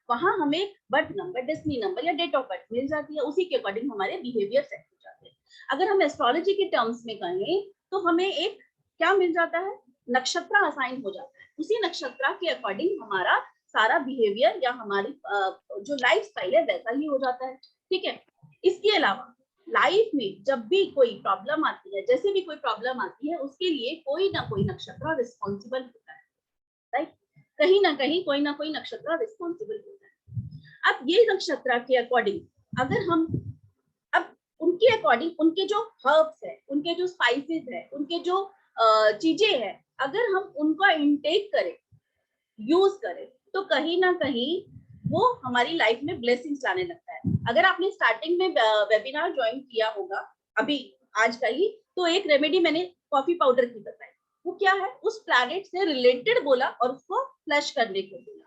वहां हमें birth number, destiny number या डेट ऑफ बर्थ मिल जाती है, उसी के अकॉर्डिंग हमारे बिहेवियर सेट हो जाते हैं। अगर हम एस्ट्रोलॉजी के टर्म्स में कहें तो हमें एक क्या मिल जाता है, नक्षत्र असाइन हो जाता है, उसी नक्षत्र के अकॉर्डिंग हमारा सारा बिहेवियर या हमारी जो लाइफ स्टाइल है वैसा ही हो जाता है। ठीक है, इसके अलावा लाइफ में जब भी कोई प्रॉब्लम आती है, जैसे भी कोई प्रॉब्लम आती है, उसके लिए कोई ना कोई नक्षत्र रिस्पॉन्सिबल होता है, राइट? कहीं ना कहीं कोई ना कोई नक्षत्र रिस्पॉन्सिबल होता है। अब ये नक्षत्र के अकॉर्डिंग अगर हम अब उनके अकॉर्डिंग उनके जो हर्ब्स है, उनके जो स्पाइसेस है, उनके जो चीजें हैं, अगर हम उनका इनटेक करें, यूज करें, तो कहीं ना कहीं वो हमारी लाइफ में ब्लेसिंग्स लाने लगता है। अगर आपने स्टार्टिंग में वेबिनार ज्वाइन किया होगा अभी आज का ही, तो एक रेमेडी मैंने कॉफी पाउडर की बताई, वो क्या है, उस प्लैनेट से रिलेटेड बोला और उसको फ्लश करने को बोला।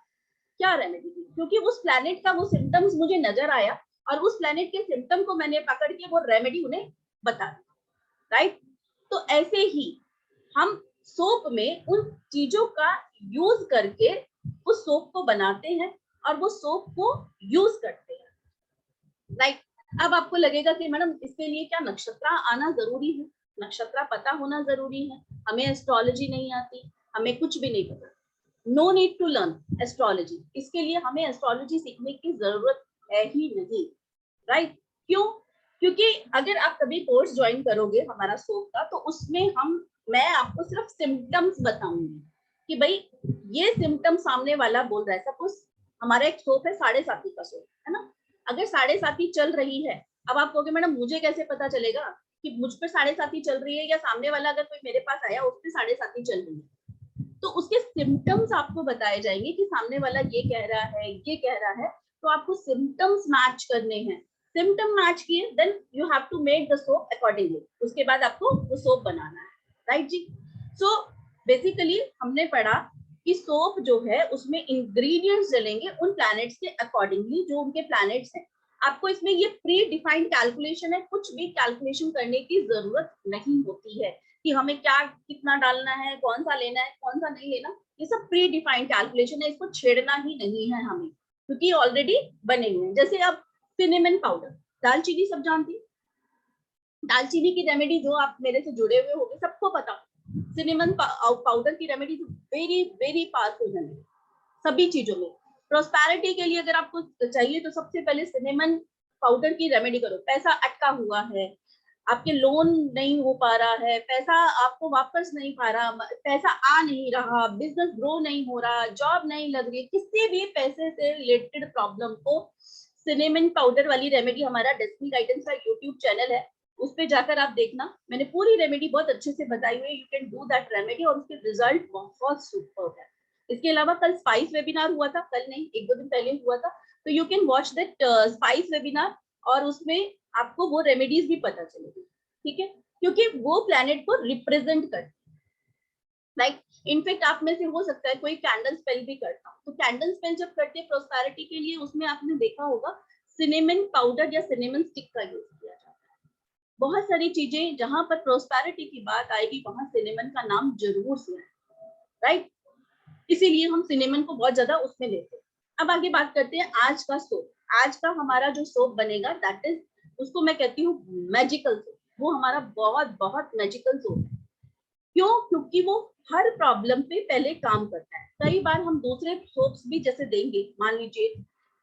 क्या रेमेडी थी, क्योंकि उस प्लैनेट का वो सिम्टम्स मुझे नजर आया और उस प्लैनेट के सिम्टम को मैंने पकड़ के वो रेमेडी उन्हें बता दी, राइट? तो ऐसे ही हम सोप में उन चीजों का यूज करके उस सोप को बनाते हैं और वो सोप को यूज करते हैं, राइट? अब आपको लगेगा कि मैडम इसके लिए क्या नक्षत्र आना जरूरी है, नक्षत्र पता होना जरूरी है? हमें एस्ट्रोलॉजी नहीं आती, हमें कुछ भी नहीं पता, no need to learn astrology, इसके लिए हमें एस्ट्रोलॉजी सीखने की जरूरत है ही नहीं, राइट? क्यों? क्योंकि अगर आप कभी कोर्स ज्वाइन करोगे हमारा सोप का, तो उसमें मैं आपको सिर्फ सिम्टम्स बताऊंगी कि भाई ये सिम्टम सामने वाला बोल रहा है। सपोज हमारा एक सोप है 7.5 का सोप, है ना? अगर 7.5 चल रही है, अब आप कहोगे मैडम मुझे कैसे पता चलेगा कि मुझ पर 7.5 चल रही है, या सामने वाला अगर कोई मेरे पास आया उस पर 7.5 चल रही है, तो उसके सिम्टम्स आपको बताए जाएंगे कि सामने वाला ये कह रहा है, ये कह रहा है, तो आपको सिम्टम्स मैच करने हैं। सिम्टम मैच किए, then you have to make the soap accordingly, उसके बाद आपको वो सोप बनाना है, राइट जी? सो बेसिकली हमने पढ़ा कि सोप जो है उसमें इंग्रेडिएंट्स डलेंगे उन प्लैनेट्स के अकॉर्डिंगली, जो उनके प्लैनेट्स हैं। आपको इसमें ये प्री डिफाइंड कैलकुलेशन है, कुछ भी कैलकुलेशन करने की जरूरत नहीं होती है कि हमें क्या कितना डालना है, कौन सा लेना है, कौन सा नहीं लेना, ये सब प्री डिफाइंड कैलकुलेशन है, इसको छेड़ना ही नहीं है हमें, क्योंकि ऑलरेडी बने हुए हैं। जैसे अब सिनेमन पाउडर, दालचीनी सब जानती, दालचीनी की रेमेडी जो आप मेरे से जुड़े हुए होंगे सबको पता, सिनेमन पाउडर की रेमेडी वेरी वेरी पावरफुल है सभी चीजों में। प्रोस्पेरिटी के लिए अगर आपको चाहिए तो सबसे पहले सिनेमन पाउडर की रेमेडी करो। पैसा अटका हुआ है, आपके लोन नहीं हो पा रहा है, पैसा आपको वापस नहीं पा रहा, पैसा आ नहीं रहा, बिजनेस ग्रो नहीं हो रहा, जॉब नहीं लग रही, किसी भी पैसे से रिलेटेड प्रॉब्लम को सिनेमन पाउडर वाली रेमेडी, हमारा डेस्टिनी गाइडेंस का यूट्यूब चैनल है, उस पे जाकर आप देखना, मैंने पूरी रेमेडी बहुत अच्छे से बताई हुई है। You can do that remedy और उसके रिजल्ट बहुत सुपर है। इसके अलावा कल स्पाइस वेबिनार हुआ था, कल नहीं 1-2 दिन पहले हुआ था, तो you can watch that spice webinar और उसमें आपको वो रेमेडीज भी पता चलेगी, ठीक है? क्योंकि वो प्लैनेट को रिप्रेजेंट करती है, लाइक इनफेक्ट आप में से हो सकता है कोई कैंडल स्पेल भी करता हो, तो कैंडल स्पेल जब करते हैं प्रोस्पेरिटी के लिए, उसमें आपने देखा होगा सिनेमन पाउडर या सिनेमन स्टिक का यूज किया जाता है। बहुत सारी चीजें जहां पर प्रोस्पेरिटी की बात आएगी वहां सिनेमन का नाम जरूर सुना, राइट? इसीलिए हम सिनेमन को बहुत ज्यादा उसमें लेते हैं। अब आगे बात करते हैं आज का सोप। आज का हमारा जो सोप बनेगा दैट इज, उसको मैं कहती हूँ मैजिकल सोप। वो हमारा बहुत बहुत मैजिकल सोप है। क्यों? क्योंकि वो हर प्रॉब्लम पे पहले काम करता है। कई बार हम दूसरे सोप्स भी जैसे देंगे, मान लीजिए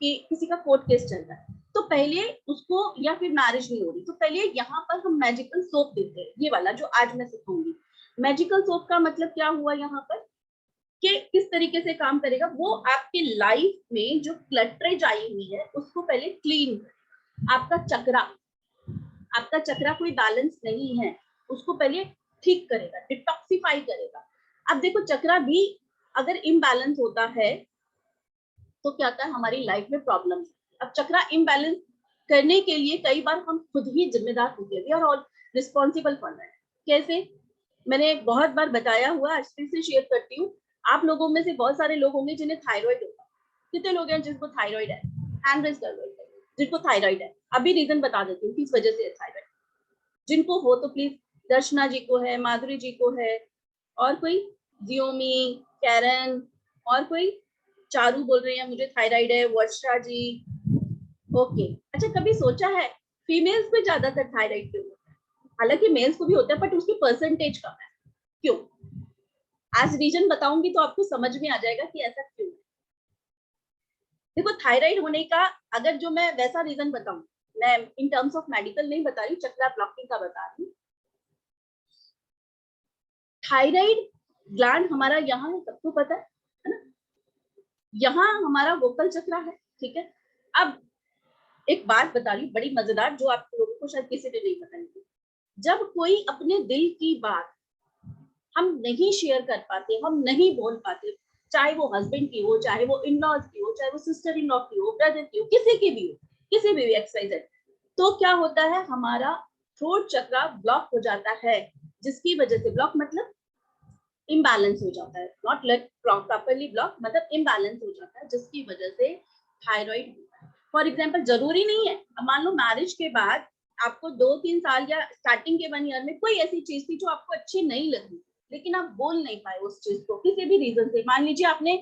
कि किसी का कोर्ट केस चल रहा है, तो पहले उसको, या फिर मैरिज नहीं हो रही, तो पहले यहाँ पर हम मैजिकल सोप देते हैं, ये वाला जो आज मैं सिखाऊंगी। मैजिकल सोप का मतलब क्या हुआ यहाँ पर कि किस तरीके से काम करेगा, वो आपके लाइफ में जो क्लटरेज आई हुई है उसको पहले क्लीन करे। आपका चक्रा कोई बैलेंस नहीं है, उसको पहले ठीक करेगा, डिटॉक्सिफाई करेगा। अब देखो चक्रा भी अगर इम्बैलेंस होता है तो क्या होता है, हमारी लाइफ में प्रॉब्लम। अब चक्रा इम्बैलेंस करने के लिए कई बार हम खुद ही जिम्मेदार होते हैं, we are all responsible for that. कैसे? मैंने बहुत बार बताया हुआ, आज फिर से शेयर करती हूँ। आप लोगों में से बहुत सारे लोग होंगे जिन्हें थायराइड होगा। कितने लोग हैं जिनको थायराइड है? हैंड रेज कर लो जिनको थायराइड है। अभी रीजन बता देती हूँ किस वजह से है थायराइड। जिनको हो तो प्लीज, दर्शना जी को है, माधुरी जी को है, और कोई, जियोमी, कैरन, और कोई, चारू बोल रही है मुझे थायराइड है, वर्षा जी ओके। अच्छा कभी सोचा है फीमेल्स में ज्यादातर थायराइड क्यों होता है? हालांकि मेल्स को भी होता है बट उसकी परसेंटेज कम है, क्यों? आज रीजन बताऊंगी तो आपको समझ में आ जाएगा कि ऐसा क्यों है। देखो थायराइड होने का अगर जो मैं वैसा रीजन बताऊं, मैं इन टर्म्स ऑफ मेडिकल नहीं बता रही, चक्रा ब्लॉकिंग का बता रही हूँ। थायराइड ग्लैंड हमारा यहाँ है, सबको पता है ना, यहाँ हमारा वोकल चक्रा है, ठीक है। अब एक बात बता रही हूँ बड़ी मजेदार, जो आप लोगों को शायद किसी ने नहीं बताई। जब कोई अपने दिल की बात हम नहीं शेयर कर पाते, हम नहीं बोल पाते, चाहे वो हस्बैंड की हो, चाहे वो इन लॉज की हो, चाहे वो सिस्टर इन लॉ की हो, ब्रदर की हो, किसी की भी हो, किसी भी एक्सरसाइज, तो क्या होता है हमारा थ्रोट चक्रा ब्लॉक हो जाता है, जिसकी वजह से ब्लॉक मतलब इम्बैलेंस हो जाता है, नॉट लेट प्रॉपरली ब्लॉक मतलब इम्बैलेंस हो जाता है, जिसकी वजह से थायराइड होता है। फॉर एग्जाम्पल जरूरी नहीं है, मान लो मैरिज के बाद आपको 2-3 साल या स्टार्टिंग के 1 ईयर में कोई ऐसी चीज थी जो आपको अच्छी नहीं लगी, लेकिन आप बोल नहीं पाए उस चीज को किसी भी रीजन से। मान लीजिए आपने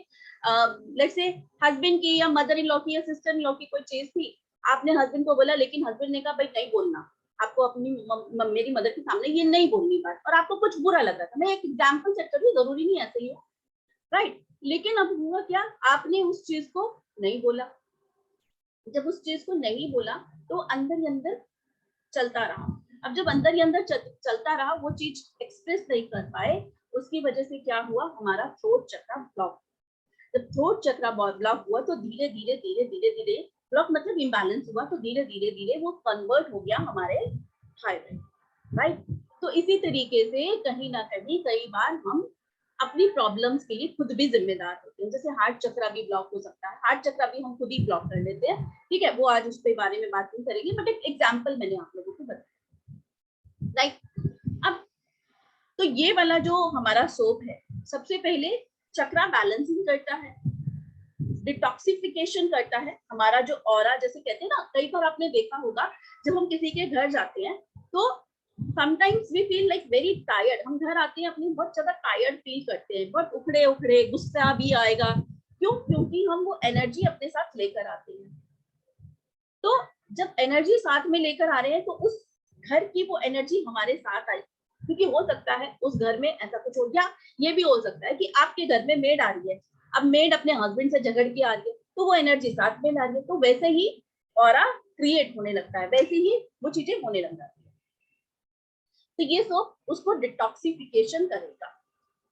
लेट्स से हस्बैंड की या मदर इन लॉ की या सिस्टर इन लॉ की कोई चीज थी, आपने हस्बैंड को बोला, लेकिन हस्बैंड ने कहा भाई नहीं बोलना, आपको अपनी मेरी मदर के सामने ये नहीं बोलनी बात, और आपको कुछ बुरा लगा था। मैं एक एग्जांपल सेट कर रही हूँ, जरूरी नहीं ऐसे ही हो, राइट। लेकिन अब हुआ क्या, आपने उस चीज को नहीं बोला। जब उस चीज को नहीं बोला तो अंदर ही अंदर चलता रहा। अब जब अंदर ही अंदर चलता रहा, वो चीज एक्सप्रेस नहीं कर पाए, उसकी वजह से क्या हुआ, हमारा थ्रोट चक्रा ब्लॉक। जब थ्रोट चक्रा ब्लॉक हुआ तो धीरे धीरे धीरे धीरे धीरे ब्लॉक मतलब इम्बैलेंस हुआ, तो धीरे धीरे धीरे वो कन्वर्ट हो गया हमारे थायराइड, राइट। तो इसी तरीके से कहीं ना कहीं कई बार हम अपनी प्रॉब्लम्स के लिए खुद भी जिम्मेदार होते हैं। जैसे हार्ट चक्रा भी ब्लॉक हो सकता है, हार्ट चक्रा भी हम खुद ही ब्लॉक कर लेते हैं, ठीक है, वो आज उसके बारे में बात नहीं करेंगे, बट एक एग्जाम्पल मैंने आप लोगों को बताया, राइट। अब तो ये वाला जो हमारा सोप है, सबसे पहले चक्रा बैलेंसिंग करता है, डिटॉक्सिफिकेशन करता है, हमारा जो ऑरा जैसे कहते हैं ना, कई बार आपने देखा होगा जब हम किसी के घर जाते हैं तो sometimes we feel like very tired, हम घर आते हैं अपनी बहुत ज्यादा टायर्ड फील करते हैं, बहुत उखड़े उखड़े, गुस्सा भी आएगा, क्यों? क्योंकि हम वो एनर्जी अपने साथ लेकर आते हैं। तो जब एनर्जी साथ में लेकर आ रहे हैं तो उस घर की वो एनर्जी हमारे साथ आई, क्योंकि हो सकता है उस घर में ऐसा कुछ हो, या ये भी हो सकता है कि आपके घर में मेड आ रही है, अब मेड अपने हस्बैंड से झगड़ के आ रही है, तो वो एनर्जी साथ में ला रही है, तो वैसे ही ऑरा क्रिएट होने लगता है, वैसे ही वो चीजें होने लग जाती है। तो ये सोप उसको डिटॉक्सिफिकेशन करेगा,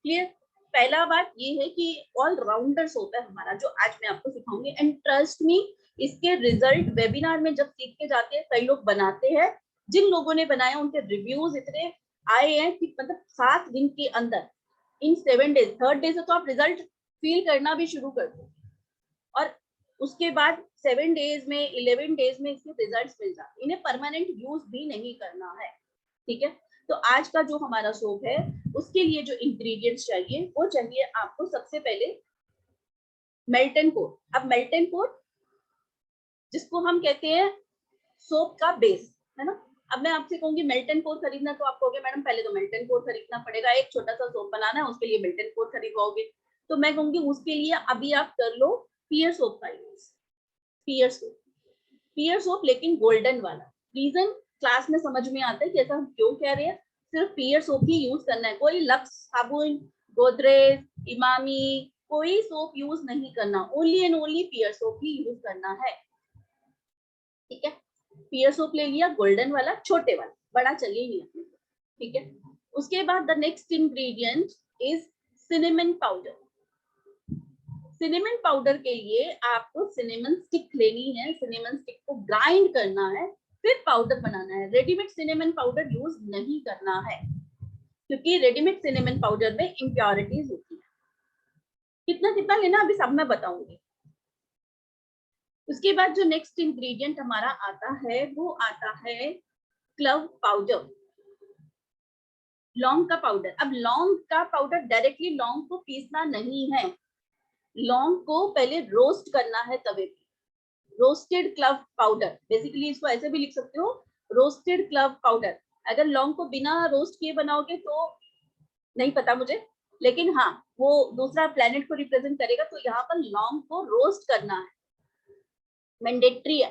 क्लियर। पहला बात ये है कि ऑल राउंडर सोप है हमारा, जो आज मैं आपको सिखाऊंगी, एंड ट्रस्ट मी इसके रिजल्ट वेबिनार में जब सीख के जाते हैं, कई लोग बनाते हैं, जिन लोगों ने बनाया उनके रिव्यूज इतने आए हैं कि मतलब 7 दिन के अंदर, इन 7 डेज, थर्ड डे से तो आप रिजल्ट फील करना भी शुरू कर दो, और उसके बाद 7 डेज में 11 डेज में इसके रिजल्ट्स मिल जाते, इन्हें परमानेंट यूज भी नहीं करना है, ठीक है। तो आज का जो हमारा सोप है उसके लिए जो इंग्रेडिएंट्स चाहिए, वो चाहिए आपको सबसे पहले मेल्टन पोर। अब मेल्टन पोर जिसको हम कहते हैं सोप का बेस, है ना। अब मैं आपसे कहूंगी मेल्टन पोर खरीदना, तो आप कहोगे मैडम पहले तो मेल्टन पोर खरीदना पड़ेगा, एक छोटा सा सोप बनाना है उसके लिए मेल्टन पोर खरीदवाओगे, तो मैं कहूंगी उसके लिए अभी आप कर लो पियर सोप का यूज, पियर सोप, पियर सोप लेकिन गोल्डन वाला। रीजन क्लास में समझ में आता है कि ऐसा हम क्यों कह रहे हैं, सिर्फ पियर सोप ही यूज करना है, कोई लक्स साबुन, गोदरेज, इमामी, कोई सोप यूज नहीं करना, only and only pear soap ही यूज करना है, ठीक है। पियर सोप ले लिया गोल्डन वाला, छोटे वाला, बड़ा चाहिए नहीं अपने को, ठीक है। उसके बाद the next ingredient is cinnamon powder. Cinnamon powder के लिए आपको सिनेमन स्टिक लेनी है, सिनेमन स्टिक को ग्राइंड करना है, फिर पाउडर बनाना है। रेडीमेड सिनेमन पाउडर यूज नहीं करना है, क्योंकि रेडीमेड सिनेमन पाउडर में इम्प्योरिटीज होती है। कितना कितना लेना अभी सब मैं बताऊंगी। उसके बाद जो नेक्स्ट इंग्रेडिएंट हमारा आता है वो आता है क्लव पाउडर, लौंग का पाउडर। अब लौंग का पाउडर डायरेक्टली लौंग को पीसना नहीं है, लौंग को पहले रोस्ट करना है तवे पे, रोस्टेड क्लव पाउडर, बेसिकली इसको ऐसे भी लिख सकते हो, रोस्टेड क्लव पाउडर। अगर लौंग को बिना रोस्ट किए बनाओगे तो नहीं पता मुझे, लेकिन हाँ वो दूसरा प्लेनेट को रिप्रेजेंट करेगा, तो यहाँ पर लॉन्ग को रोस्ट करना है, मैंडेटरी है,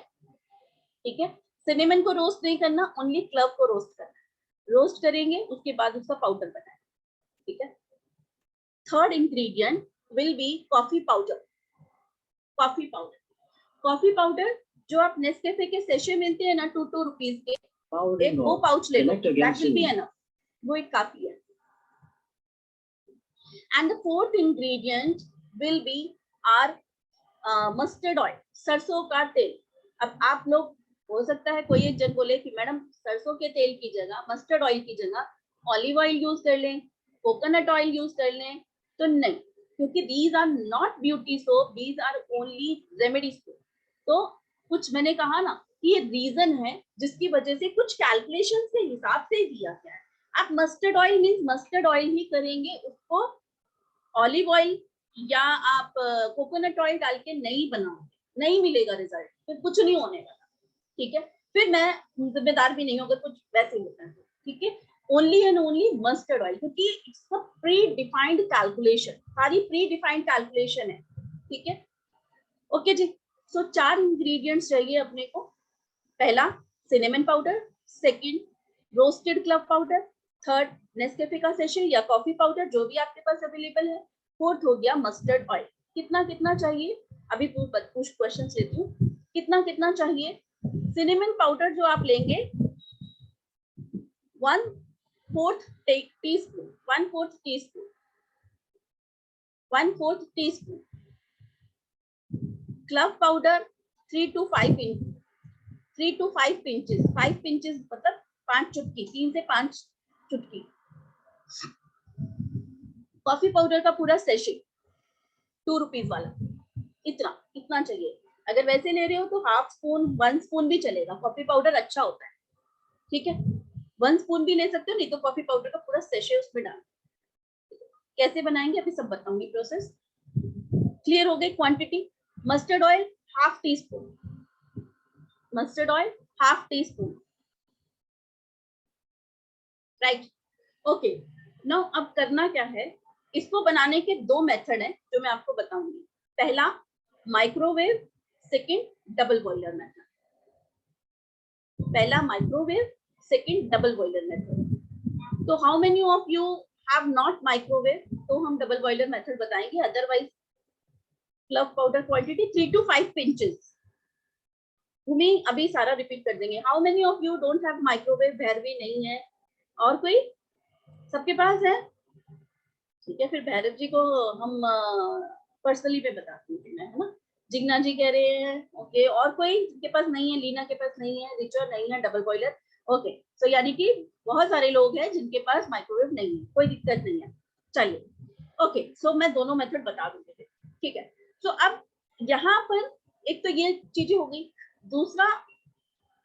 ठीक है। सिनेमन को रोस्ट नहीं करना, ओनली क्लव को रोस्ट करना है। रोस्ट करेंगे उसके बाद उसका पाउडर बनाए, ठीक है। Third ingredient will B coffee powder. Coffee powder, coffee powder जो आप नेस्कैफे के सेशे मिलते हैं ना 2 रुपीज के, एक वो पाउच ले लो, दैट विल बी एनफ, वो एक काफी है। And the fourth ingredient will be our mustard oil, सरसों का तेल। अब आप लोग, हो सकता है कोई एक जन बोले कि मैडम सरसों के तेल की जगह, मस्टर्ड ऑयल की जगह ऑलिव ऑयल यूज कर लें, कोकोनट ऑयल यूज कर लें, तो नहीं, क्योंकि these are not beauty soap, these are only remedy soap. तो कुछ मैंने कहा ना कि ये रीजन है जिसकी वजह से कुछ कैलकुलेशन के हिसाब से दिया गया है। आप mustard oil means mustard oil ही करेंगे, उसको ऑलिव ऑयल या आप कोकोनट ऑयल डाल के नहीं बनाओगे, नहीं मिलेगा रिजल्ट, फिर कुछ नहीं होने वाला, ठीक है। फिर मैं जिम्मेदार भी नहीं हूँ अगर कुछ वैसे होता है, ठीक है। Only and only mustard oil, क्योंकि it's a predefined calculation, सारी प्री डिफाइंड कैलकुलेशन है, ठीक है। ओके जी। सो 4 इंग्रेडिएंट्स चाहिए अपने को। पहला cinnamon powder, second roasted club powder, third Nescafe का सेशे या कॉफी पाउडर जो भी आपके पास अवेलेबल है, फोर्थ हो गया मस्टर्ड ऑयल। कितना कितना चाहिए, अभी कुछ क्वेश्चन लेती हूँ, कितना कितना चाहिए। सिनेमन पाउडर जो आप लेंगे 1/4 teaspoon, 1/4 teaspoon, 1/4 teaspoon. Club powder 3 to 5 inch, 3 to 5 pinches, 5 pinches मतलब 5 चुटकी, 3 से 5 चुटकी। कॉफी पाउडर का पूरा सेशे 2 रुपीज वाला, इतना इतना चाहिए। अगर वैसे ले रहे हो तो हाफ स्पून 1 स्पून भी चलेगा, कॉफी पाउडर अच्छा होता है, ठीक है। 1 स्पून भी ले सकते हो, नहीं तो कॉफी पाउडर का पूरा सेशे उसमें डाल। कैसे बनाएंगे अभी सब बताऊंगी प्रोसेस। क्लियर हो गई quantity. Mustard oil half tea spoon, mustard oil half tea spoon, right. Okay, now अब करना क्या है, इसको बनाने के 2 मेथड हैं जो मैं आपको बताऊंगी। पहला microwave, second double boiler method. पहला microwave, second double boiler method. तो how many of you have not microwave, तो हम डबल बॉयलर मेथड बताएंगे। Otherwise clove powder quantity 3 to 5 पिंचेस। भूमि अभी सारा रिपीट कर देंगे। How many of you don't have microwave, Bhairavi नहीं है, और कोई, सबके पास है, ठीक है। फिर भैरव जी को हम पर्सनली पे बताती हूँ मैं, है ना। जिग्ना जी कह रहे हैं, ओके। और कोई के पास नहीं है, लीना के पास नहीं है, रिचर नहीं है, डबल बॉयलर, ओके। सो यानी कि बहुत सारे लोग हैं जिनके पास माइक्रोवेव नहीं है, कोई दिक्कत नहीं है। चलिए, ओके। सो मैं दोनों मेथड बता दूंगी, ठीक है। सो अब यहाँ पर एक तो ये चीजें हो गई। दूसरा,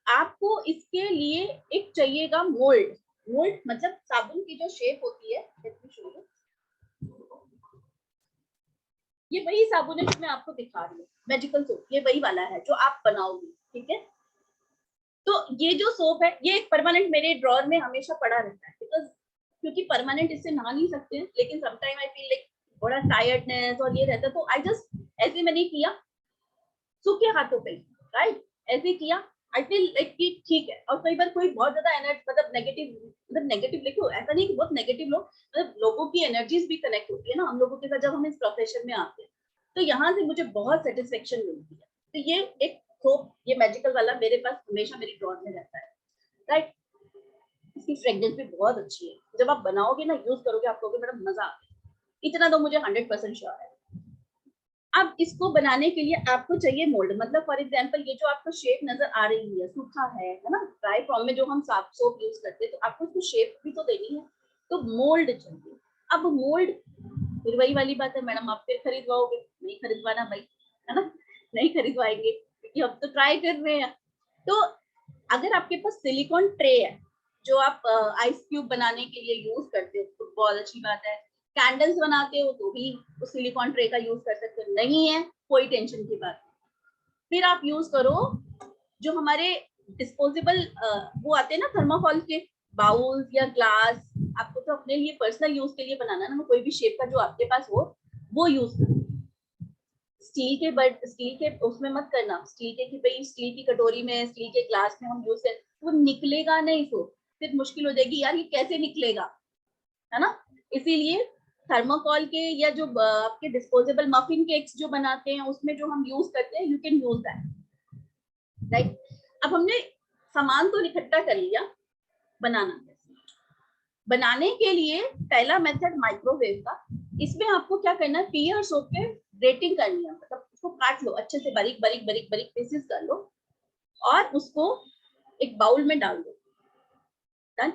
आपको इसके लिए एक चाहिएगा मोल्ड। मोल्ड मतलब साबुन की जो शेप होती है, ये वही साबुन है जो मैं आपको दिखा रही हूँ, मैजिकल सोप, ये वही वाला है जो आप बनाओगे, ठीक है। तो ये जो सोप है ये एक परमानेंट मेरे ड्रॉर में हमेशा पड़ा रहता है, बिकॉज क्योंकि परमानेंट इससे नहा नहीं सकते हैं, लेकिन समटाइम आई फील लाइक बड़ा टायर्डनेस और ये रहता है, तो आई जस्ट ऐसे मैंने किया सूखे हाथों पे, राइट, ऐसे किया। आई फील लाइक कि ठीक है। और कई बार कोई बहुत ज्यादा एनर्जी, मतलब नेगेटिव लिखो, ऐसा नहीं कि बहुत नेगेटिव लोग, मतलब लोगों की एनर्जीज भी कनेक्ट होती है ना हम लोगों के साथ जब हम इस प्रोफेशन में आते हैं, तो यहाँ से मुझे बहुत सेटिस्फेक्शन मिलती है। तो ये एक सोप, ये मैजिकल वाला मेरे पास हमेशा मेरी ड्रॉर में रहता है, राइट। इसकी फ्रेग्रेंस भी बहुत अच्छी है, जब आप बनाओगे ना, यूज करोगे, आप कहोगे मैडम मजा आ गया, इतना तो मुझे 100% श्योर है। अब इसको बनाने के लिए आपको चाहिए मोल्ड, मतलब फॉर एग्जांपल ये जो आपको शेप नजर आ रही है, सूखा है ना, ड्राई फॉर्म में जो हम सोप यूज करते हैं, तो आपको इसको शेप भी तो देनी है, तो मोल्ड चाहिए। अब मोल्ड फिर वही वाली बात है, मैडम आप फिर खरीदवाओगे, नहीं खरीदवाना भाई, है ना, नहीं खरीदवाएंगे क्योंकि हम तो ट्राई कर रहे हैं। तो अगर आपके पास सिलिकॉन ट्रे है जो आप आइस क्यूब बनाने के लिए यूज करते हो, तो बहुत अच्छी बात है। कैंडल्स बनाते हो तो भी उस सिलिकॉन ट्रे का यूज कर सकते हो, नहीं है कोई टेंशन की बात। फिर आप यूज करो जो हमारे डिस्पोजेबल वो आते हैं ना थर्माकोल के बाउल्स या ग्लास, आपको तो अपने लिए पर्सनल यूज के लिए बनाना ना, कोई भी शेप का जो आपके पास हो वो यूज करना। स्टील के उसमें मत करना, स्टील के कि भाई स्टील की कटोरी में, स्टील के ग्लास में हम यूज करें, वो निकलेगा नहीं, फिर मुश्किल हो जाएगी यार ये कैसे निकलेगा, है ना। इसीलिए थर्मोकॉल के या जो आपके डिस्पोजेबल मफिन केक्स जो बनाते हैं उसमें जो हम यूज करते हैं, you can use that, right. अब हमने सामान तो इकट्ठा कर लिया, बनाने के लिए पहला मेथड माइक्रोवेव का। इसमें आपको क्या करना है, पी और सोप के ग्रेटिंग करनी है, मतलब उसको काट लो अच्छे से, बारीक बारीक बारीक बारीक पीसेस कर लो और उसको एक बाउल में डाल दो। डन।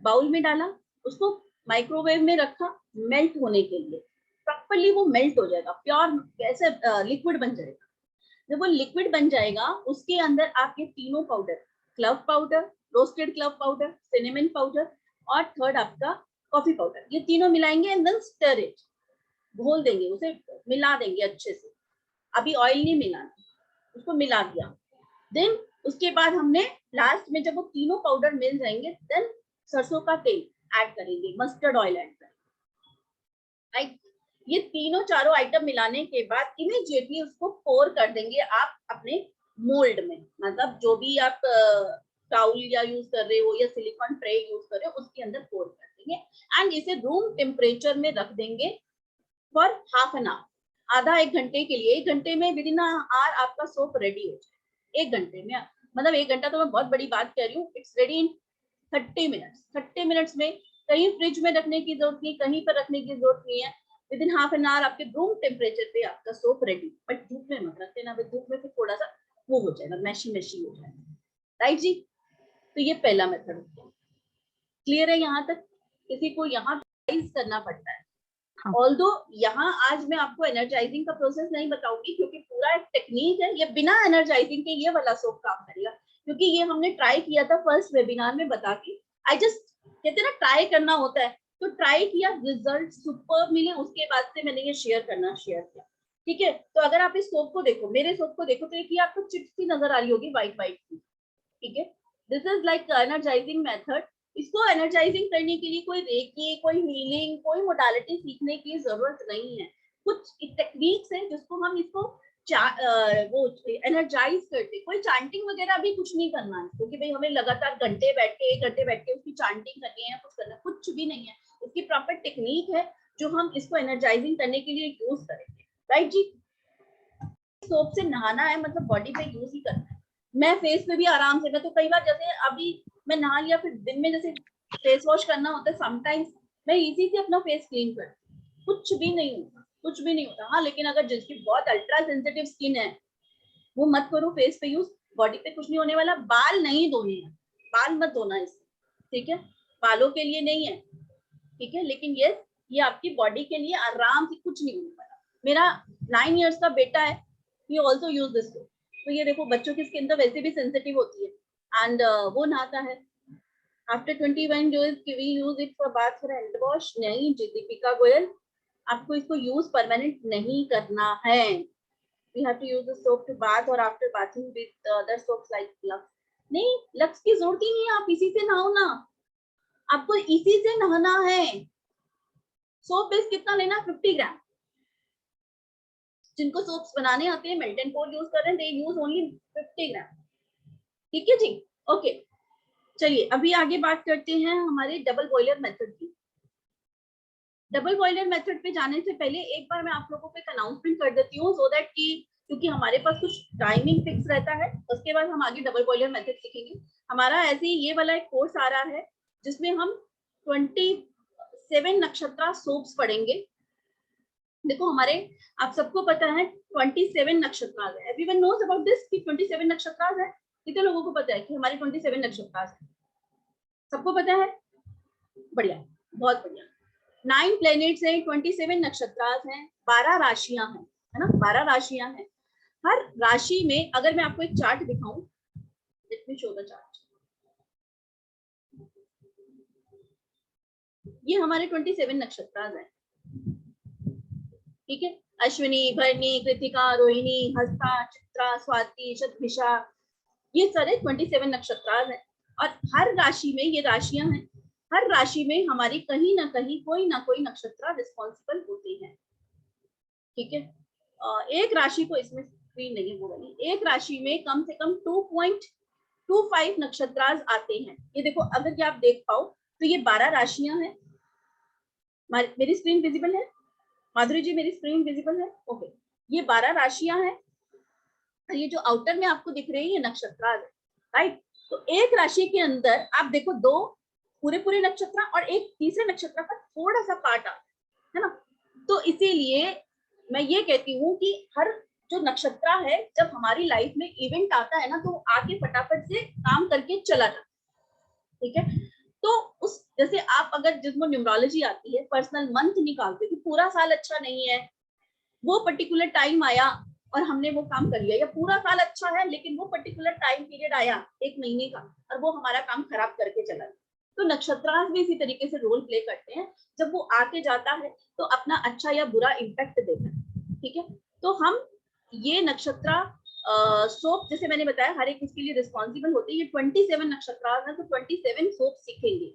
बाउल में डाला, उसको माइक्रोवेव में रखा मेल्ट होने के लिए, प्रॉपर्ली वो मेल्ट हो जाएगा, प्योर ऐसे लिक्विड बन जाएगा। जब वो लिक्विड बन जाएगा उसके अंदर आपके तीनों powder, club powder, roasted club powder, cinnamon powder और थर्ड आपका कॉफी पाउडर, ये तीनों मिलाएंगे एंड देन स्टर इट, घोल देंगे उसे, मिला देंगे अच्छे से। अभी ऑयल नहीं मिलाना, उसको मिला दिया। देन उसके बाद हमने लास्ट में जब वो तीनों पाउडर मिल जाएंगे देन सरसों का तेल ऐड करेंगे, मस्टर्ड ऑयल ऐड करेंगे, राइट। ये तीनों चारों आइटम मिलाने के बाद इमीडिएटली उसको पोर कर देंगे आप अपने मोल्ड में, मतलब जो भी आप टाउल या यूज कर रहे हो या सिलिकॉन ट्रे यूज कर रहे हो उसके अंदर पोर कर देंगे एंड इसे रूम टेम्परेचर में रख देंगे फॉर हाफ एन आवर, आधा एक घंटे के लिए। 1 घंटे में विद इन आवर आपका सोप रेडी हो जाए, 1 घंटे में, मतलब 1 घंटा तो मैं बहुत बड़ी बात कह रही हूँ, it's ready in 30 minutes. 30 minutes में कहीं फ्रिज में रखने की जरूरत नहीं, कहीं पर रखने की जरूरत नहीं है, with in half an hour आपके रूम टेम्परेचर पे आपका सोप रेडी। बट धूप में मत रख देना, धूप में फिर थोड़ा सा वो हो जाएगा, मैशी मैशी हो जाएगा, राइट जी। तो ये पहला मेथड हो गया, क्लियर है यहाँ तक? किसी को यहाँ करना पड़ता है। ऑल्दो यहाँ आज मैं आपको एनर्जाइजिंग का प्रोसेस नहीं बताऊंगी क्योंकि पूरा एक टेक्निक है, ये बिना एनर्जाइजिंग के ये वाला सोप काम करेगा, क्योंकि ये हमने ट्राई किया था फर्स्ट वेबिनार में बता के। आई जस्ट कहते हैं ना ट्राई करना होता है, तो ट्राई किया, रिजल्ट सुपर मिले, उसके बाद से मैंने ये शेयर किया, ठीक है। तो अगर आप इस सोप को देखो, मेरे सोप को देखो, तो एक आपको चिप्स सी नजर आ रही होगी व्हाइट व्हाइट की, ठीक है। This is like energising method. इसको एनर्जाइजिंग करने के लिए कोई रेकी, कोई हीलिंग, कोई मोडालिटी सीखने की जरूरत नहीं है। कुछ टेक्निक्स है जिसको हम इसको वो एनर्जाइज करते, कोई चांटिंग वगैरह भी कुछ नहीं करना है, क्योंकि भाई हमें लगातार 1 घंटे बैठ के उसकी चांटिंग करनी है, कुछ करना, कुछ भी नहीं है। उसकी प्रॉपर टेक्निक है जो हम इसको एनर्जाइजिंग करने के लिए यूज करेंगे, राइट जी। सोप से नहाना है मतलब बॉडी पे यूज ही करना है। मैं फेस पे भी आराम से, मैं तो कई बार जैसे अभी मैं नहा लिया, फिर दिन में जैसे फेस वॉश करना होता है समटाइम्स, मैं इजी से अपना फेस क्लीन करती हूँ, कुछ भी नहीं होता, कुछ भी नहीं होता। हाँ, लेकिन अगर जिसकी बहुत अल्ट्रा सेंसिटिव स्किन है वो मत करो फेस पे यूज, बॉडी पे कुछ नहीं होने वाला। बाल नहीं धोने हैं, बाल मत धोना इससे, ठीक है, बालों के लिए नहीं है, ठीक है। लेकिन ये आपकी बॉडी के लिए आराम से, कुछ नहीं होने वाला। मेरा 9 इयर्स का बेटा है, he also use this soap। तो ये देखो, बच्चों की स्किन तो वैसे भी सेंसिटिव होती है एंड वो नहाता है। After 21 days we use it for bath for hand wash। नहीं जी दीपिका गोयल, आपको इसको यूज परमानेंट नहीं करना है। we have to use the soap to bath or after bathing with other soaps like Lux। नहीं, लक्स की जरूरत ही नहीं है, आप इसी से नहाओ ना, आपको इसी से नहाना है। सोप बेस कितना लेना, 50 ग्राम। जिनको सोप्स बनाने आते हैं, मेल्ट एंड पोर यूज कर रहे हैं, दे यूज ओनली 50 ग्राम, ठीक है जी, ओके। चलिए अभी आगे बात करते हैं हमारे डबल बॉयलर मेथड की। डबल बॉयलर मेथड पे जाने से पहले एक बार मैं आप लोगों को एक अनाउंसमेंट कर देती हूँ, सो दैट कि क्योंकि हमारे पास कुछ टाइमिंग फिक्स रहता है, उसके बाद हम आगे डबल बॉयलर मेथड सीखेंगे। हमारा ऐसे ही ये वाला एक कोर्स आ रहा है जिसमें हम 27 नक्षत्रा सोप्स पढ़ेंगे। देखो हमारे, आप सबको पता है 27 नक्षत्रास है, एवरीवन नोज अबाउट दिस कि 27 नक्षत्रास है। कितने लोगों को पता है कि हमारे 27 नक्षत्रास है? सबको पता है, बढ़िया, बहुत बढ़िया। 9 प्लैनेट्स हैं, 27 नक्षत्रास हैं, 12 राशियां हैं, है ना, 12 राशियां हैं। हर राशि में अगर मैं आपको एक चार्ट दिखाऊं, let me show the chart. ये हमारे 27 नक्षत्रास हैं, ठीक है। अश्विनी, भरणी, कृतिका, रोहिणी, हस्ता, चित्रा, स्वाति, शतभिषा, ये सारे 27 नक्षत्रास हैं। और हर राशि में ये राशियां हैं, हर राशि में हमारी कहीं ना कहीं कोई ना कोई नक्षत्र रिस्पॉन्सिबल होते हैं, ठीक है। एक राशि को, इसमें स्क्रीन नहीं है वो वाली, एक राशि में कम से कम 2.25 नक्षत्र आते हैं। ये देखो, अगर ये आप देख पाओ तो ये 12 राशियां हैं। मेरी स्क्रीन विजिबल है माधुरी जी? मेरी स्क्रीन विजिबल है? ओके। ये 12 राशियां हैं, ये जो आउटर में आपको दिख रही है ये नक्षत्र है, राइट। तो एक राशि के अंदर आप देखो 2 पूरे पूरे नक्षत्र और एक तीसरे नक्षत्र का थोड़ा सा पार्ट आता है ना। तो इसीलिए मैं ये कहती हूँ कि हर जो नक्षत्र है, जब हमारी लाइफ में इवेंट आता है ना, तो आके फटाफट से काम करके चला जाता है, ठीक है। तो उस जैसे आप अगर जिसमें न्यूमरोलॉजी आती है, पर्सनल मंथ निकालते कि पूरा साल अच्छा नहीं है, वो पर्टिकुलर टाइम आया और हमने वो काम कर लिया, या पूरा साल अच्छा है लेकिन वो पर्टिकुलर टाइम पीरियड आया 1 महीने का और वो हमारा काम खराब करके चला गया। तो नक्षत्रांश भी इसी तरीके से रोल प्ले करते हैं, जब वो आके जाता है तो अपना अच्छा या बुरा इम्पैक्ट देता है, ठीक है। तो हम ये नक्षत्र सोप, जैसे मैंने बताया, हर एक इसके लिए रिस्पॉन्सिबल होते हैं। ये 27 नक्षत्र है, तो 27 सोप सीखेंगे।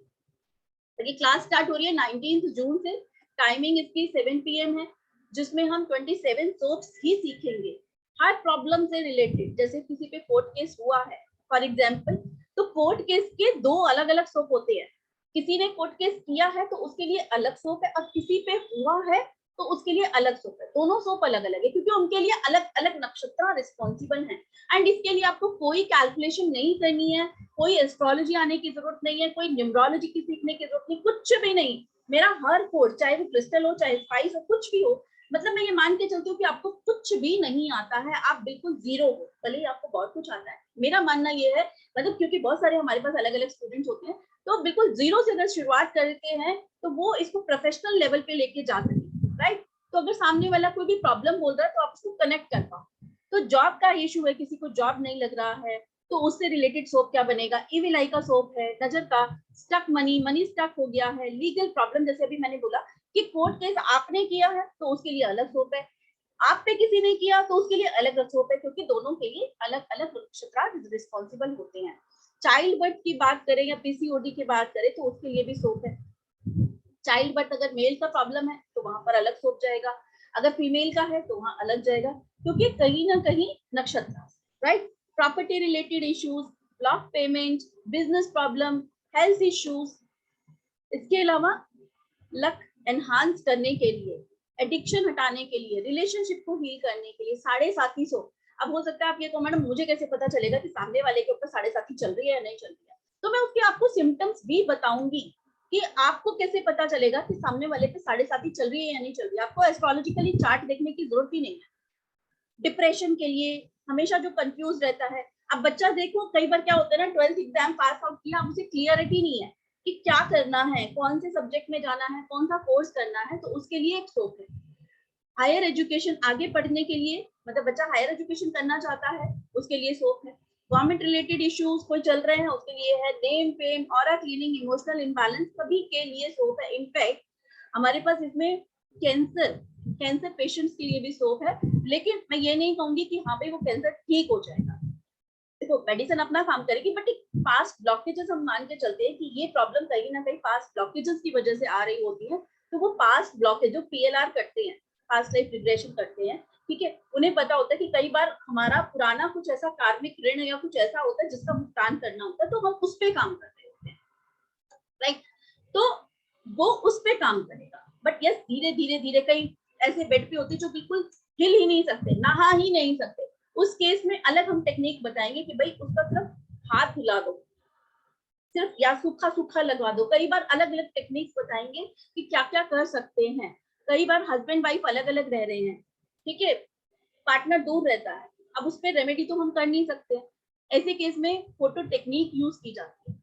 ये क्लास स्टार्ट हो रही है 19 जून से, टाइमिंग इसकी 7 PM है, जिसमें हम 27 सोप्स ही सीखेंगे, हर प्रॉब्लम से रिलेटेड। जैसे किसी पे कोर्ट केस हुआ है फॉर एग्जांपल, तो कोर्ट केस के 2 अलग अलग सोप होते हैं। किसी ने कोर्ट केस किया है तो उसके लिए अलग सोप है, और किसी पे हुआ है तो उसके लिए अलग सोप है। दोनों सोप अलग अलग है क्योंकि उनके लिए अलग अलग नक्षत्र रिस्पॉन्सिबल है। एंड इसके लिए आपको कोई कैलकुलेशन नहीं करनी है, कोई एस्ट्रोलॉजी आने की जरूरत नहीं है, कोई न्यूमरोलॉजी की सीखने की जरूरत नहीं, कुछ भी नहीं। मेरा हर कोर्स, चाहे वो क्रिस्टल हो, चाहे स्पाइस हो, कुछ भी हो, मतलब मैं ये मान के चलती हूँ कि आपको कुछ भी नहीं आता है, आप बिल्कुल जीरो हो, भले ही आपको बहुत कुछ आता है। मेरा मानना ये है, मतलब क्योंकि बहुत सारे हमारे पास अलग अलग स्टूडेंट्स होते हैं, तो बिल्कुल जीरो से अगर शुरुआत करते हैं तो वो इसको प्रोफेशनल लेवल पे लेके जा सकते हैं, राइट। तो अगर सामने वाला कोई भी प्रॉब्लम बोल रहा है तो आप उसको कनेक्ट कर पाओ। तो जॉब का इशू है, किसी को जॉब नहीं लग रहा है, तो उससे रिलेटेड सोप क्या बनेगा? इविल आई का सोप है, नजर का, स्टक मनी स्टक हो गया है, लीगल प्रॉब्लम, जैसे अभी मैंने बोला कि कोर्ट केस आपने किया है तो उसके लिए अलग सोप है, आप पे किसी ने किया तो उसके लिए अलग सोप है, क्योंकि दोनों के लिए अलग अलग नक्षत्र रिस्पॉन्सिबल होते हैं। चाइल्ड बर्थ की बात करें या पीसीओडी की बात करें तो उसके लिए भी सोप है। चाइल्ड बर्थ अगर मेल का प्रॉब्लम है तो वहां पर अलग सोप जाएगा, अगर फीमेल का है तो वहां अलग जाएगा, क्योंकि कहीं ना कहीं नक्षत्र, right. Property related issues, block payment, business problem, health issues, इसके अलावा लक एनहांस करने के लिए, एडिक्शन हटाने के लिए, रिलेशनशिप को हील करने के लिए 7.5 सो। अब हो सकता है आप ये कहो मैडम मुझे कैसे पता चलेगा कि सामने वाले के ऊपर 7.5 चल रही है या नहीं चल रही है? तो मैं उसके आपको सिम्टम्स भी बताऊंगी कि आपको कैसे पता चलेगा कि सामने वाले पे 7.5 चल रही है या नहीं चल रही है। आपको एस्ट्रोलॉजिकली चार्ट देखने की जरूरत ही नहीं है। डिप्रेशन के लिए हमेशा जो कंफ्यूज रहता है, अब बच्चा देखो कई बार क्या होता है ना, 12th एग्जाम पास आउट किया, अब उसे क्लियरिटी नहीं है कि क्या करना है, कौन से सब्जेक्ट में जाना है, कौन सा कोर्स करना है, तो उसके लिए एक सोप है। हायर एजुकेशन आगे पढ़ने के लिए, मतलब बच्चा हायर एजुकेशन करना चाहता है, उसके लिए सोप है। गवर्नमेंट रिलेटेड इश्यूज कोई चल रहे हैं उसके लिए है। Name fame, aura cleaning, emotional imbalance, सभी के लिए सोप है। इनफैक्ट हमारे पास इसमें कैंसर पेशेंट्स के लिए भी सोप है, लेकिन मैं ये नहीं कहूंगी कि हाँ भाई वो कैंसर ठीक हो जाएगा। देखो मेडिसिन अपना काम करेगी, बट एक पास्ट ब्लॉकेजेस हम मान के चलते हैं कि ये प्रॉब्लम कहीं ना कहीं पास्ट ब्लॉकेजेस की वजह से आ रही होती है। तो वो पास्ट ब्लॉकेज जो पीएलआर करते हैं, पास्ट लाइफ रिग्रेशन करते हैं, ठीक है, उन्हें पता होता है कि कई बार हमारा पुराना कुछ ऐसा कार्मिक ऋण या कुछ ऐसा होता है जिसका भुगतान करना होता है, तो हम उस पे काम कर रहे होते हैं, राइट। तो वो उस पे काम करेगा। बट यस, धीरे धीरे धीरे कई ऐसे बेड पे होते जो बिल्कुल हिल ही नहीं सकते, नहा ही नहीं सकते, उस केस में अलग हम टेक्निक बताएंगे कि भाई उसका सिर्फ हाथ हिला दो, सिर्फ या सूखा सूखा लगवा दो। कई बार अलग अलग टेक्निक्स बताएंगे कि क्या क्या कर सकते हैं। कई बार हस्बैंड वाइफ अलग अलग रह रहे हैं, ठीक है, पार्टनर दूर रहता है, अब उस पर रेमेडी तो हम कर नहीं सकते। ऐसे केस में फोटो टेक्निक यूज की जाती है।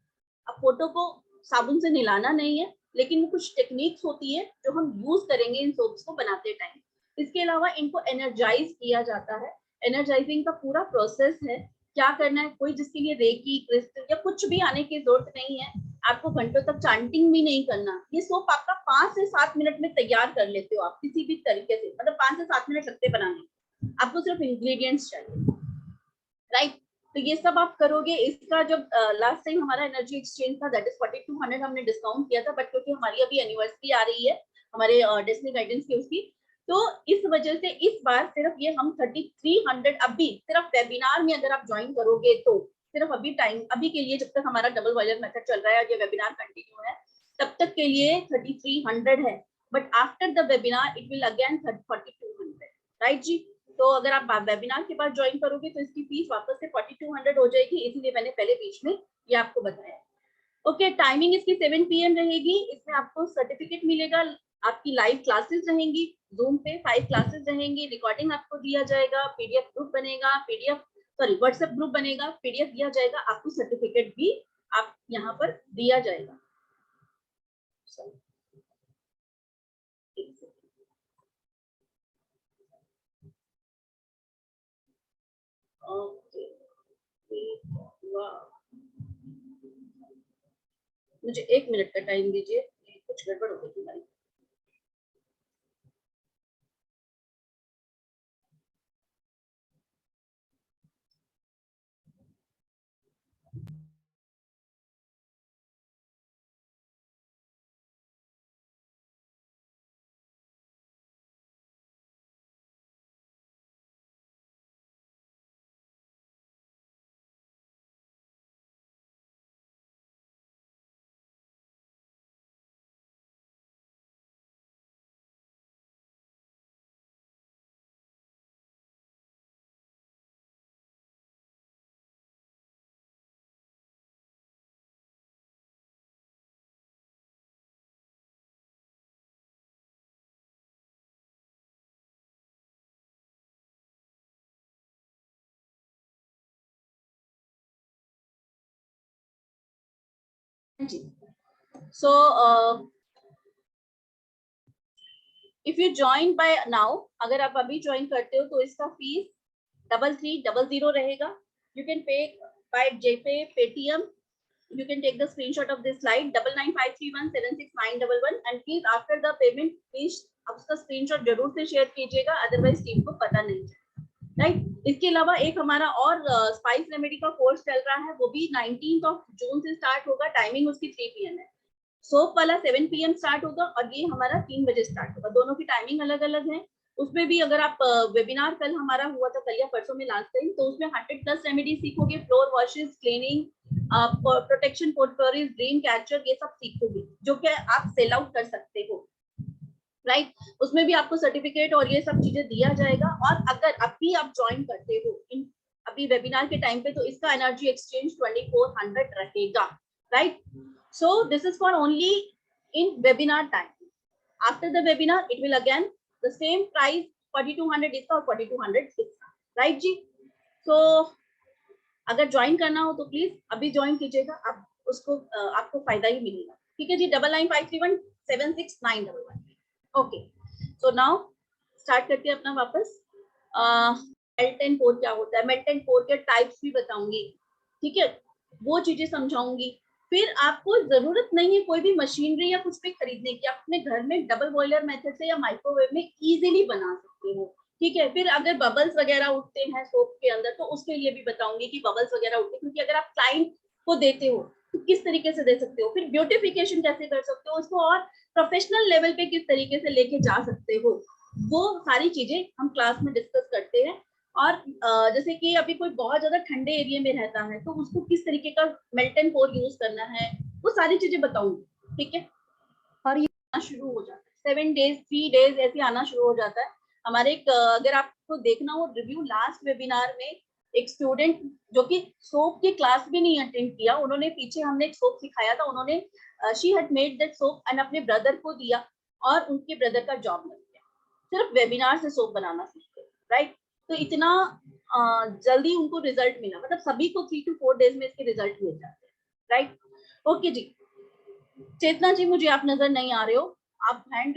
अब फोटो को साबुन से नहलाना नहीं है, लेकिन कुछ टेक्निक्स होती है जो हम यूज करेंगे इन सोप्स को बनाते टाइम। इसके अलावा इनको एनर्जाइज किया जाता है। एनर्जाइजिंग का पूरा प्रोसेस है, क्या करना है, कोई जिसके लिए रेकी, क्रिस्टल या कुछ भी आने की जरूरत नहीं है। आपको घंटों तक चांटिंग भी नहीं करना। ये सोप आपका 5 से 7 मिनट में तैयार कर लेते हो आप किसी भी तरीके से, मतलब 5 से 7 मिनट लगते बनाने। आपको सिर्फ इंग्रेडिएंट्स चाहिए, राइट। तो ये सब आप करोगे। इसका जब लास्ट टाइम हमारा एनर्जी एक्सचेंज था दैट इज 4200 हमने डिस्काउंट किया था, बट क्योंकि हमारी अभी एनिवर्सरी आ रही है हमारे डेस्टिनी गाइडेंस की उसकी, तो इस वजह से इस बार सिर्फ ये हम 3300 अभी सिर्फ वेबिनार में अगर आप ज्वाइन करोगे तो सिर्फ अभी टाइम अभी के लिए जब तक हमारा डबल बॉयलर मेथड चल रहा है, ये वेबिनार कंटिन्यू है, तब तक के लिए 3300 है, but after the webinar it will again 4200, right जी। तो अगर आप वेबिनार के बाद ज्वाइन करोगे तो इसकी फीस वापस से 4200 हो जाएगी, इसलिए मैंने पहले बीच में ये आपको बताया। ओके, टाइमिंग इसकी 7 PM रहेगी। इसमें आपको सर्टिफिकेट मिलेगा, आपकी लाइव क्लासेस रहेंगी, जूम पे 5 क्लासेस रहेंगी, रिकॉर्डिंग आपको दिया जाएगा, पीडीएफ ग्रुप बनेगा, व्हाट्सएप ग्रुप बनेगा, पीडीएफ दिया जाएगा, आपको सर्टिफिकेट भी आप यहाँ पर दिया जाएगा। ओके, मुझे 1 मिनट का टाइम दीजिए, कुछ गड़बड़ हो गई तुम्हारी। So if you join by now, अगर आप अभी ज्वाइन करते हो तो इसका फीस 3300 रहेगा। You can pay by JPay, Paytm. You can take the screenshot of this slide 9953176911 and please after the payment please उसका स्क्रीनशॉट जरूर से शेयर कीजिएगा, अदरवाइज टीम को पता नहीं चलेगा, राइट। इसके अलावा एक हमारा और स्पाइस रेमेडी का कोर्स चल रहा है, वो भी 19 जून से स्टार्ट होगा, टाइमिंग उसकी 3 PM है। सोप वाला 7 PM स्टार्ट होगा और ये हमारा 3 बजे स्टार्ट होगा, दोनों की टाइमिंग अलग अलग है। उसमें भी अगर आप वेबिनार कल हमारा हुआ था कल या परसों में लास्ट टाइम, तो उसमें 100+ रेमेडी सीखोगे, floor washes, cleaning, protection portfolios, dream catcher, ये सब सीखोगे जो कि आप सेल आउट कर सकते हो, राइट। उसमें भी आपको सर्टिफिकेट और ये सब चीजें दिया जाएगा। और अगर अभी आप ज्वाइन करते हो इन अभी वेबिनार के टाइम पे, तो इसका एनर्जी एक्सचेंज 2400 रहेगा, right. So this is for only in webinar time. After the webinar, it will again the same price 4200 इसका और 4200 इसका, right जी। So अगर ज्वाइन करना हो तो प्लीज अभी ज्वाइन कीजिएगा, आप उसको आपको फायदा ही मिलेगा, ठीक है जी। 9953176911। ओके, सो नाउ स्टार्ट करते हैं अपना वापस। मेल्ट एंड पोर क्या होता है, मेल्ट एंड पोर के टाइप्स भी बताऊंगी, ठीक है, वो चीजें समझाऊंगी। फिर आपको जरूरत नहीं है कोई भी मशीनरी या कुछ भी खरीदने की, आप अपने घर में डबल बॉयलर मेथड से या माइक्रोवेव में इजीली बना सकते हो, ठीक है। फिर अगर बबल्स वगैरह उठते हैं सोप के अंदर, तो उसके लिए भी बताऊंगी कि बबल्स वगैरह उठते हैं, क्योंकि अगर आप क्लाइंट को देते हो तो किस तरीके से दे सकते हो, फिर ब्यूटिफिकेशन कैसे कर सकते हो उसको, और प्रोफेशनल लेवल पे किस तरीके से लेके जा सकते हो, वो सारी चीजें हम क्लास में डिस्कस करते हैं। और जैसे कि अभी कोई बहुत ज्यादा ठंडे एरिया में रहता है तो उसको किस तरीके का मेल्ट एंड पोर यूज करना है, वो सारी चीजें बताऊंगी, ठीक है। और ये शुरू हो जाता है 7 डेज 3 डेज ऐसे आना शुरू हो जाता है हमारे अगर आपको देखना हो रिव्यू, लास्ट वेबिनार में एक स्टूडेंट जो कि सोप की क्लास भी नहीं अटेंड किया, उन्होंने पीछे हमने एक सोप सिखाया था, उन्होंने she had made that soap and अपने ब्रदर को दिया और उनके ब्रदर का जॉब लग गया, सिर्फ वेबिनार से सोप बनाना सीख गए, राइट। तो इतना जल्दी उनको रिजल्ट मिला, मतलब सभी को 3 to 4 डेज में इसके रिजल्ट मिल जाते हैं, राइट। ओके जी, चेतना जी मुझे आप नजर नहीं आ रहे हो, आप हैंड